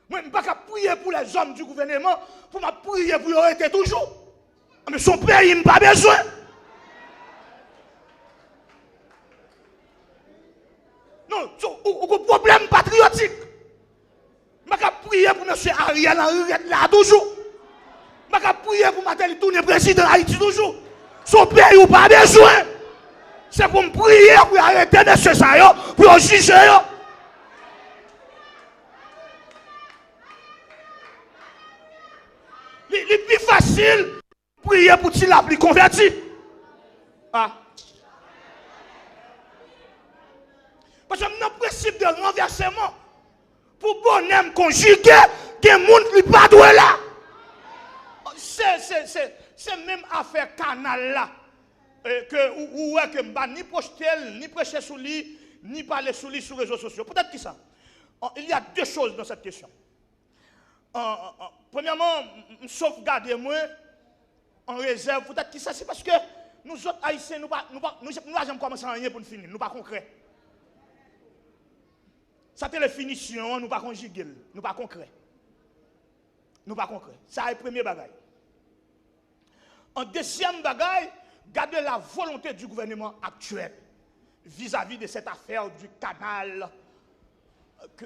Moi, je ne peux pas prier pour les hommes du gouvernement, pour me prier pour eux être toujours. Mais son pays, il n'a pas besoin. Non, un problème patriotique. Je ne peux pas prier pour M. Ariel Henry là toujours. Je ne peux pas prier pour Matel tourner président d'Haïti toujours. Son pays, il n'a pas besoin. C'est pour me prier pour arrêter M. Sayo, pour juger. C'est plus facile prier pour qu'il la plus converti. Ah. Parce que dans le principe de renversement, pour bonhomme conjugué, il y a des gens qui ne sont pas doués là. C'est même affaire canal là. Que je ne vais ni projeter, ni prêcher sur lui, ni parler sur lui sur les réseaux sociaux. Peut-être que ça. Il y a deux choses dans cette question. Premièrement, sauvegardez-moi en réserve. Peut-être que ça, c'est parce que nous autres Haïtiens, nous n'avons jamais commencé à rien pour nous finir. Nous ne sommes pas concrets. Ça, c'est la finition, nous ne sommes pas conjugués. Nous ne sommes pas concrets. Nous ne sommes pas concrets. Ça, c'est le premier bagage. En deuxième bagage, gardez la volonté du gouvernement actuel vis-à-vis de cette affaire du canal que